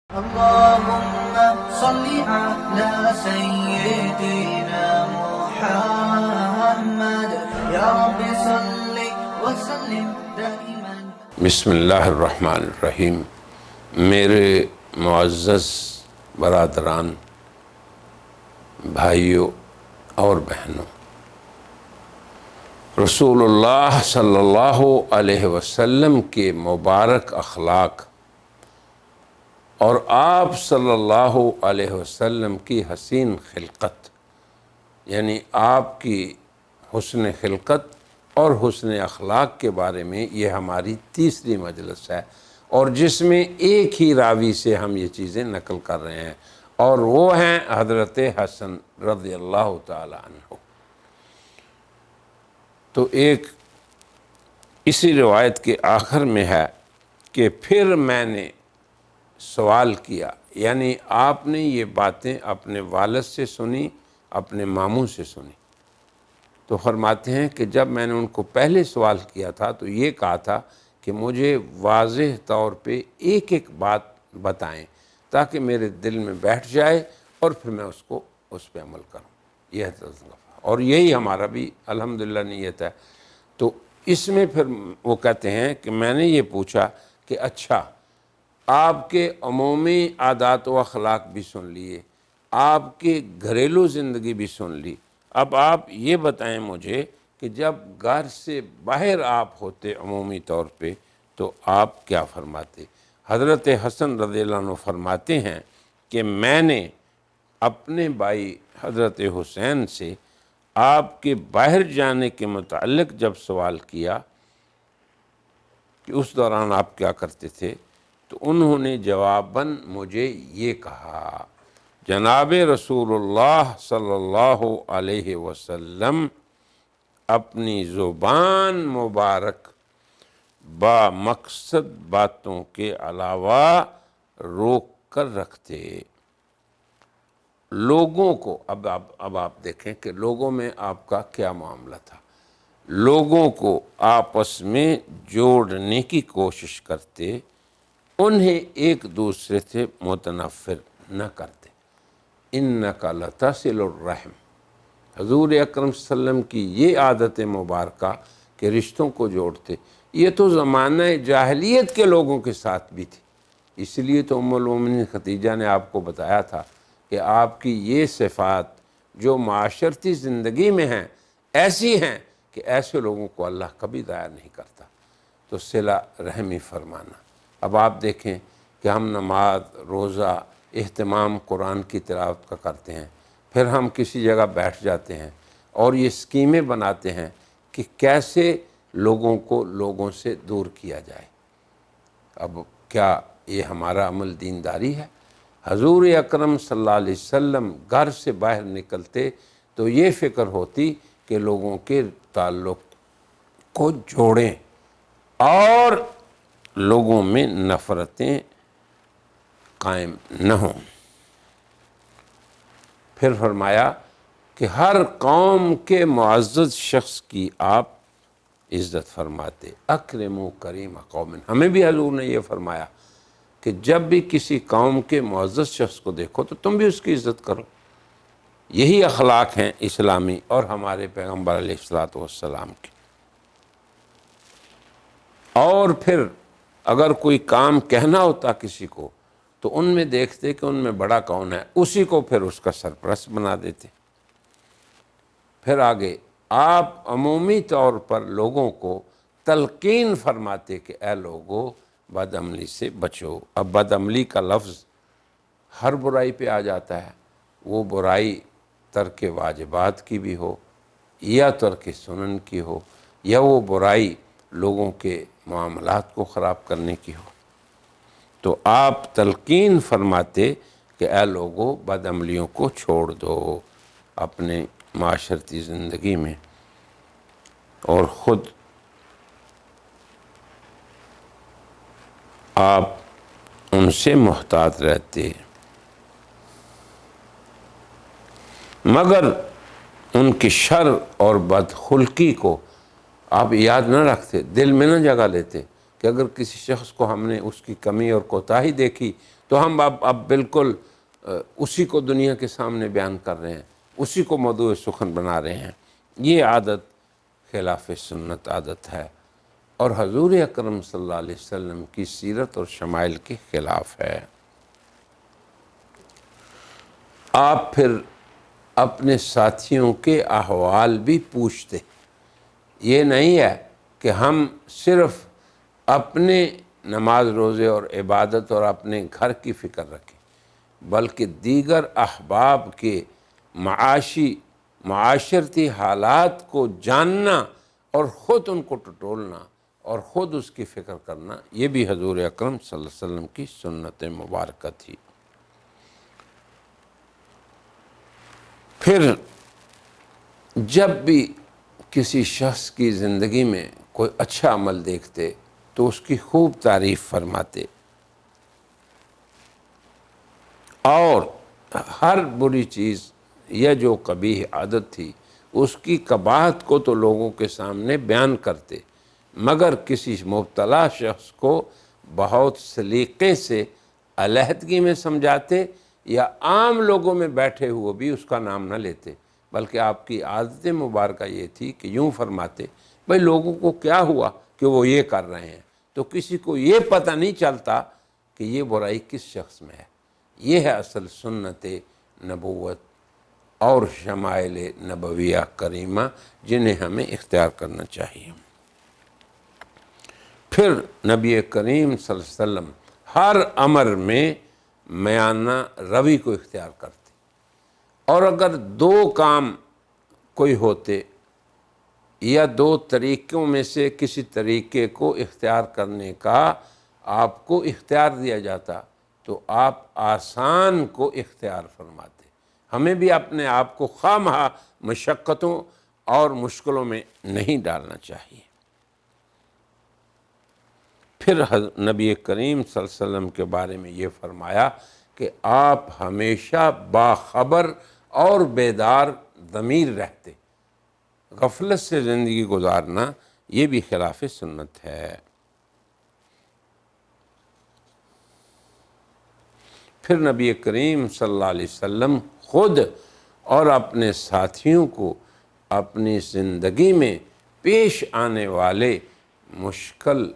اللهم صل على سيدنا محمد يا رب صل وسلم دائما. بسم اللہ الرحمن الرحیم. میرے معزز برادران، بھائیوں اور بہنوں، رسول اللہ صلی اللہ علیہ وسلم کے مبارک اخلاق اور آپ صلی اللہ علیہ وسلم کی حسین خلقت، یعنی آپ کی حسن خلقت اور حسن اخلاق کے بارے میں یہ ہماری تیسری مجلس ہے، اور جس میں ایک ہی راوی سے ہم یہ چیزیں نقل کر رہے ہیں، اور وہ ہیں حضرت حسن رضی اللہ تعالی عنہ. تو ایک اسی روایت کے آخر میں ہے کہ پھر میں نے سوال کیا، یعنی آپ نے یہ باتیں اپنے والد سے سنی، اپنے ماموں سے سنی. تو فرماتے ہیں کہ جب میں نے ان کو پہلے سوال کیا تھا تو یہ کہا تھا کہ مجھے واضح طور پہ ایک ایک بات بتائیں تاکہ میرے دل میں بیٹھ جائے اور پھر میں اس پہ عمل کروں. یہ ہے اور یہی ہمارا بھی الحمدللہ نیت ہے. تو اس میں پھر وہ کہتے ہیں کہ میں نے یہ پوچھا کہ اچھا، آپ کے عمومی عادات و اخلاق بھی سن لیے، آپ کے گھریلو زندگی بھی سن لی، اب آپ یہ بتائیں مجھے کہ جب گھر سے باہر آپ ہوتے عمومی طور پہ تو آپ کیا فرماتے؟ حضرت حسن رضی اللہ عنہ فرماتے ہیں کہ میں نے اپنے بھائی حضرت حسین سے آپ کے باہر جانے کے متعلق جب سوال کیا کہ اس دوران آپ کیا کرتے تھے، تو انہوں نے جواباً مجھے یہ کہا، جناب رسول اللہ صلی اللہ علیہ وسلم اپنی زبان مبارک با مقصد باتوں کے علاوہ روک کر رکھتے. لوگوں کو اب آپ دیکھیں کہ لوگوں میں آپ کا کیا معاملہ تھا. لوگوں کو آپس میں جوڑنے کی کوشش کرتے، انہیں ایک دوسرے سے متنفر نہ کرتے. اِنَّكَ لَتَصِلُ الرَّحِمَ، حضور اکرم صلی اللہ علیہ وسلم کی یہ عادت مبارکہ کہ رشتوں کو جوڑتے، یہ تو زمانہ جاہلیت کے لوگوں کے ساتھ بھی تھی. اس لیے تو ام المومنین خدیجہ نے آپ کو بتایا تھا کہ آپ کی یہ صفات جو معاشرتی زندگی میں ہیں ایسی ہیں کہ ایسے لوگوں کو اللہ کبھی ضائع نہیں کرتا. تو صلہ رحمی فرمانا. اب آپ دیکھیں کہ ہم نماز، روزہ، اہتمام قرآن کی تلاوت کا کرتے ہیں، پھر ہم کسی جگہ بیٹھ جاتے ہیں اور یہ اسکیمیں بناتے ہیں کہ کیسے لوگوں کو لوگوں سے دور کیا جائے. اب کیا یہ ہمارا عمل دینداری ہے؟ حضور اکرم صلی اللہ علیہ وسلم گھر سے باہر نکلتے تو یہ فکر ہوتی کہ لوگوں کے تعلق کو جوڑیں اور لوگوں میں نفرتیں قائم نہ ہوں. پھر فرمایا کہ ہر قوم کے معزز شخص کی آپ عزت فرماتے. اکرموا کریم قوم، ہمیں بھی حضور نے یہ فرمایا کہ جب بھی کسی قوم کے معزز شخص کو دیکھو تو تم بھی اس کی عزت کرو. یہی اخلاق ہیں اسلامی اور ہمارے پیغمبر علیہ السلام کی. اور پھر اگر کوئی کام کہنا ہوتا کسی کو تو ان میں دیکھتے کہ ان میں بڑا کون ہے، اسی کو پھر اس کا سرپرست بنا دیتے. پھر آگے آپ عمومی طور پر لوگوں کو تلقین فرماتے کہ اے لوگو بد عملی سے بچو. اب بد عملی کا لفظ ہر برائی پہ آ جاتا ہے، وہ برائی ترک واجبات کی بھی ہو یا ترک سنن کی ہو یا وہ برائی لوگوں کے معاملات کو خراب کرنے کی ہو. تو آپ تلقین فرماتے کہ اے لوگو بد عملیوں کو چھوڑ دو اپنے معاشرتی زندگی میں، اور خود آپ ان سے محتاط رہتے، مگر ان کی شر اور بدخلقی کو آپ یاد نہ رکھتے، دل میں نہ جگہ لیتے کہ اگر کسی شخص کو ہم نے اس کی کمی اور کوتاہی دیکھی تو ہم اب بالکل اسی کو دنیا کے سامنے بیان کر رہے ہیں، اسی کو موضوع سخن بنا رہے ہیں۔ یہ عادت خلاف سنت عادت ہے اور حضور اکرم صلی اللہ علیہ وسلم کی سیرت اور شمائل کے خلاف ہے۔ آپ پھر اپنے ساتھیوں کے احوال بھی پوچھتے، یہ نہیں ہے کہ ہم صرف اپنے نماز روزے اور عبادت اور اپنے گھر کی فکر رکھیں، بلکہ دیگر احباب کے معاشرتی حالات کو جاننا اور خود ان کو ٹٹولنا اور خود اس کی فکر کرنا، یہ بھی حضور اکرم صلی اللہ علیہ وسلم کی سنت مبارکہ تھی۔ پھر جب بھی کسی شخص کی زندگی میں کوئی اچھا عمل دیکھتے تو اس کی خوب تعریف فرماتے، اور ہر بری چیز یا جو قبیح عادت تھی اس کی قباحت کو تو لوگوں کے سامنے بیان کرتے، مگر کسی مبتلا شخص کو بہت سلیقے سے علیحدگی میں سمجھاتے یا عام لوگوں میں بیٹھے ہوئے بھی اس کا نام نہ لیتے، بلکہ آپ کی عادت مبارکہ یہ تھی کہ یوں فرماتے، بھئی لوگوں کو کیا ہوا کہ وہ یہ کر رہے ہیں، تو کسی کو یہ پتہ نہیں چلتا کہ یہ برائی کس شخص میں ہے۔ یہ ہے اصل سنت نبوت اور شمائل نبویہ کریمہ جنہیں ہمیں اختیار کرنا چاہیے۔ پھر نبی کریم صلی اللہ علیہ وسلم ہر امر میں میانہ روی کو اختیار کرتے، اور اگر دو کام کوئی ہوتے یا دو طریقوں میں سے کسی طریقے کو اختیار کرنے کا آپ کو اختیار دیا جاتا تو آپ آسان کو اختیار فرماتے۔ ہمیں بھی اپنے آپ کو خواہ مشقتوں اور مشکلوں میں نہیں ڈالنا چاہیے۔ پھر نبی کریم صلی اللہ علیہ وسلم کے بارے میں یہ فرمایا کہ آپ ہمیشہ باخبر اور بیدار ضمیر رہتے، غفلت سے زندگی گزارنا یہ بھی خلاف سنت ہے۔ پھر نبی کریم صلی اللہ علیہ وسلم خود اور اپنے ساتھیوں کو اپنی زندگی میں پیش آنے والے مشکل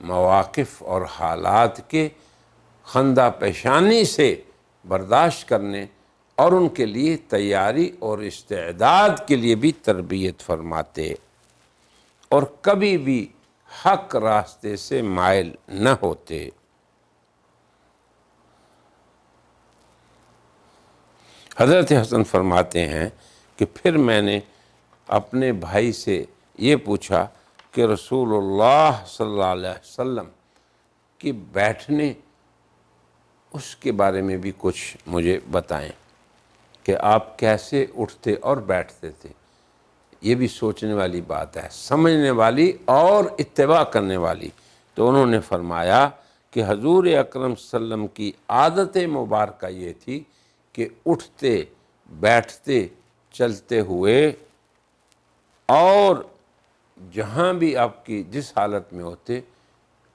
مواقف اور حالات کے خندہ پیشانی سے برداشت کرنے اور ان کے لیے تیاری اور استعداد کے لیے بھی تربیت فرماتے، اور کبھی بھی حق راستے سے مائل نہ ہوتے۔ حضرت حسن فرماتے ہیں کہ پھر میں نے اپنے بھائی سے یہ پوچھا کہ رسول اللہ صلی اللہ علیہ وسلم کی بیٹھنے اس کے بارے میں بھی کچھ مجھے بتائیں کہ آپ کیسے اٹھتے اور بیٹھتے تھے۔ یہ بھی سوچنے والی بات ہے، سمجھنے والی اور اتباع کرنے والی۔ تو انہوں نے فرمایا کہ حضور اکرم صلی اللہ علیہ وسلم کی عادت مبارکہ یہ تھی کہ اٹھتے بیٹھتے چلتے ہوئے اور جہاں بھی آپ کی جس حالت میں ہوتے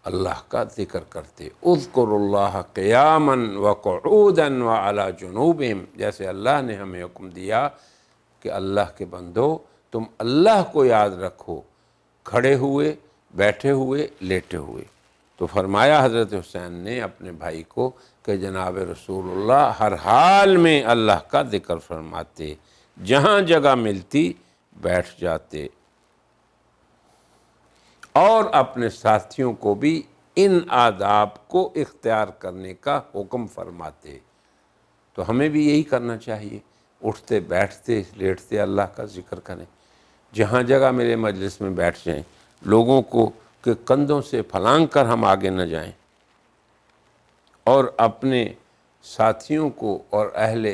اللہ کا ذکر کرتے، اذکروا اللہ قیاما وقعودا وعلی جنوبہم، جیسے اللہ نے ہمیں حکم دیا کہ اللہ کے بندو تم اللہ کو یاد رکھو، کھڑے ہوئے، بیٹھے ہوئے، لیٹے ہوئے۔ تو فرمایا حضرت حسین نے اپنے بھائی کو کہ جناب رسول اللہ ہر حال میں اللہ کا ذکر فرماتے، جہاں جگہ ملتی بیٹھ جاتے، اور اپنے ساتھیوں کو بھی ان آداب کو اختیار کرنے کا حکم فرماتے۔ تو ہمیں بھی یہی کرنا چاہیے، اٹھتے بیٹھتے لیٹتے اللہ کا ذکر کریں، جہاں جگہ میرے مجلس میں بیٹھ جائیں، لوگوں کو کہ کندھوں سے پھلانگ کر ہم آگے نہ جائیں، اور اپنے ساتھیوں کو اور اہل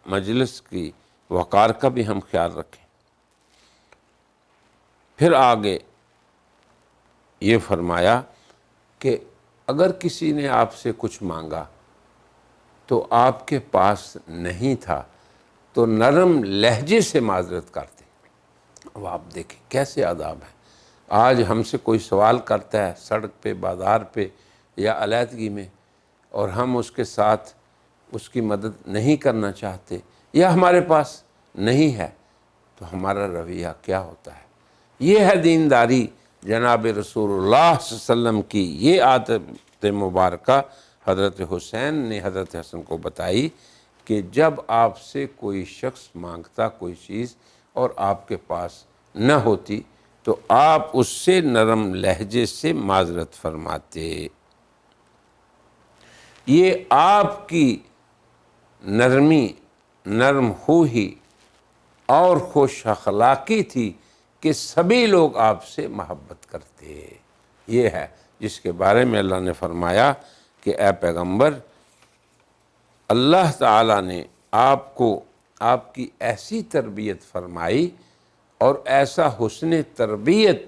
مجلس کی وقار کا بھی ہم خیال رکھیں۔ پھر آگے یہ فرمایا کہ اگر کسی نے آپ سے کچھ مانگا تو آپ کے پاس نہیں تھا تو نرم لہجے سے معذرت کرتے۔ اب آپ دیکھیں کیسے آداب ہیں۔ آج ہم سے کوئی سوال کرتا ہے سڑک پہ، بازار پہ یا علیحدگی میں، اور ہم اس کے ساتھ اس کی مدد نہیں کرنا چاہتے یا ہمارے پاس نہیں ہے، تو ہمارا رویہ کیا ہوتا ہے؟ یہ ہے دینداری۔ جناب رسول اللہ صلی اللہ علیہ وسلم کی یہ عادت مبارکہ حضرت حسین نے حضرت حسن کو بتائی کہ جب آپ سے کوئی شخص مانگتا کوئی چیز اور آپ کے پاس نہ ہوتی تو آپ اس سے نرم لہجے سے معذرت فرماتے۔ یہ آپ کی نرمی، نرم خوئی اور خوش اخلاقی تھی کہ سبھی لوگ آپ سے محبت کرتے۔ یہ ہے جس کے بارے میں اللہ نے فرمایا کہ اے پیغمبر، اللہ تعالیٰ نے آپ کو آپ کی ایسی تربیت فرمائی اور ایسا حسن تربیت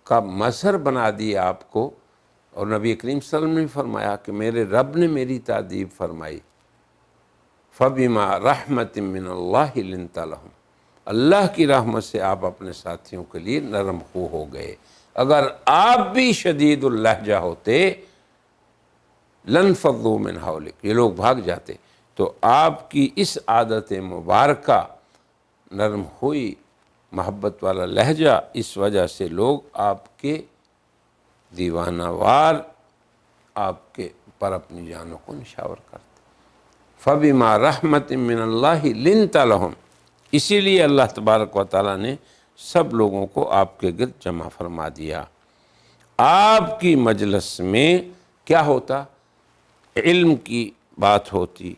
کا مظہر بنا دیا آپ کو، اور نبی کریم صلی اللہ علیہ وسلم نے فرمایا کہ میرے رب نے میری تعریف فرمائی، فَبِمَا رَحْمَةٍ مِّنَ اللَّهِ لِنْتَ لَهُمْ، اللہ کی رحمت سے آپ اپنے ساتھیوں کے لیے نرم خو ہو گئے۔ اگر آپ بھی شدید اللہجہ ہوتے لَنْفَضُّوا مِنْ حَوْلِكَ، یہ لوگ بھاگ جاتے۔ تو آپ کی اس عادت مبارکہ، نرم خوئی، محبت والا لہجہ، اس وجہ سے لوگ آپ کے دیوانہ وار، آپ کے پر اپنی جانوں کو نشاور کرتے۔ فَبِمَا رَحْمَةٍ مِّنَ اللَّهِ لِنْتَ لَهُمْ، اسی لیے اللہ تبارک و تعالیٰ نے سب لوگوں کو آپ کے گرد جمع فرما دیا۔ آپ کی مجلس میں کیا ہوتا؟ علم کی بات ہوتی،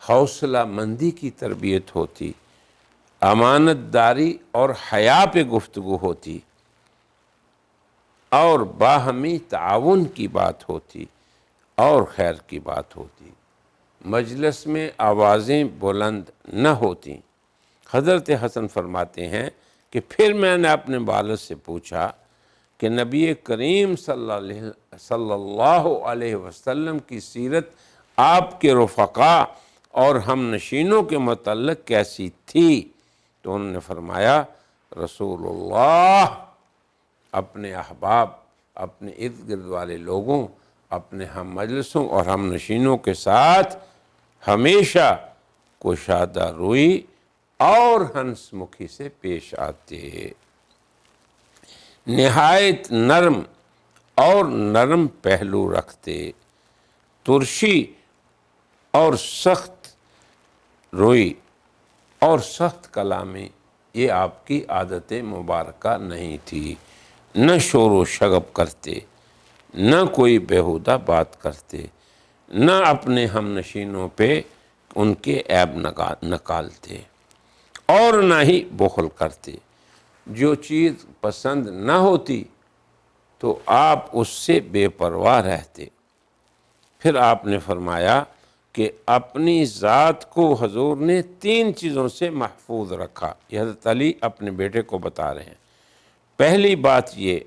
حوصلہ مندی کی تربیت ہوتی، امانت داری اور حیا پہ گفتگو ہوتی، اور باہمی تعاون کی بات ہوتی، اور خیر کی بات ہوتی۔ مجلس میں آوازیں بلند نہ ہوتیں۔ حضرت حسن فرماتے ہیں کہ پھر میں نے اپنے والد سے پوچھا کہ نبی کریم صلی اللہ علیہ وسلم کی سیرت آپ کے رفقا اور ہم نشینوں کے متعلق کیسی تھی؟ تو انہوں نے فرمایا، رسول اللہ اپنے احباب، اپنے ارد گرد والے لوگوں، اپنے ہم مجلسوں اور ہم نشینوں کے ساتھ ہمیشہ کشادہ روئی اور ہنس مکھی سے پیش آتے، نہایت نرم اور نرم پہلو رکھتے، ترشی اور سخت روئی اور سخت کلامی یہ آپ کی عادت مبارکہ نہیں تھی۔ نہ شور و شغب کرتے، نہ کوئی بیہودہ بات کرتے، نہ اپنے ہم نشینوں پہ ان کے عیب نکالتے، اور نہ ہی بخل کرتے۔ جو چیز پسند نہ ہوتی تو آپ اس سے بے پرواہ رہتے۔ پھر آپ نے فرمایا کہ اپنی ذات کو حضور نے 3 چیزوں سے محفوظ رکھا۔ یہ حضرت علی اپنے بیٹے کو بتا رہے ہیں۔ پہلی بات یہ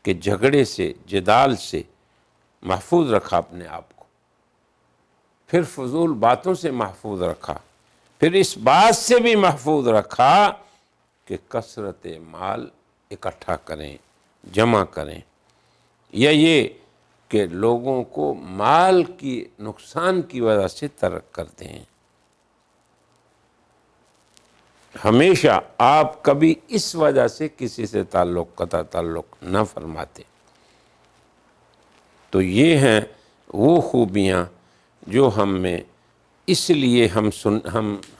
کہ جھگڑے سے، جدال سے محفوظ رکھا اپنے آپ کو، پھر فضول باتوں سے محفوظ رکھا، پھر اس بات سے بھی محفوظ رکھا کہ کثرت مال اکٹھا کریں، جمع کریں، یا یہ کہ لوگوں کو مال کی نقصان کی وجہ سے ترک کرتے ہیں۔ ہمیشہ آپ کبھی اس وجہ سے کسی سے قطع تعلق نہ فرماتے۔ تو یہ ہیں وہ خوبیاں جو ہم میں اس لیے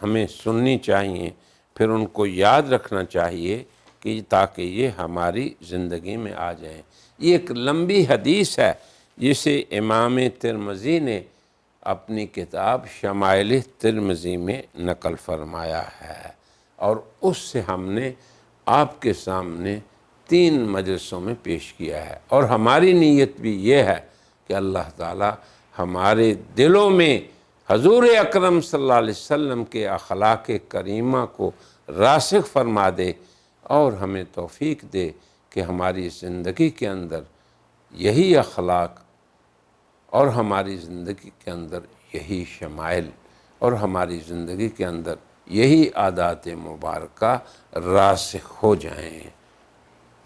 ہمیں سننی چاہیے، پھر ان کو یاد رکھنا چاہیے کہ تاکہ یہ ہماری زندگی میں آ جائیں۔ یہ ایک لمبی حدیث ہے جسے امام ترمذی نے اپنی کتاب شمائل ترمذی میں نقل فرمایا ہے، اور اس سے ہم نے آپ کے سامنے 3 مجلسوں میں پیش کیا ہے۔ اور ہماری نیت بھی یہ ہے کہ اللہ تعالی ہمارے دلوں میں حضور اکرم صلی اللہ علیہ وسلم کے اخلاق کریمہ کو راسخ فرما دے اور ہمیں توفیق دے کہ ہماری زندگی کے اندر یہی اخلاق اور ہماری زندگی کے اندر یہی شمائل اور ہماری زندگی کے اندر یہی عادات مبارکہ راسخ ہو جائیں۔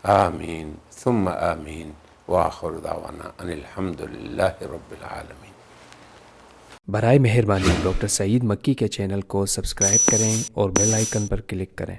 آمین ثم آمین۔ وآخر دعوانا ان الحمدللہ رب العالمین۔ برائے مہربانی ڈاکٹر سعید مکی کے چینل کو سبسکرائب کریں اور بیل آئیکن پر کلک کریں۔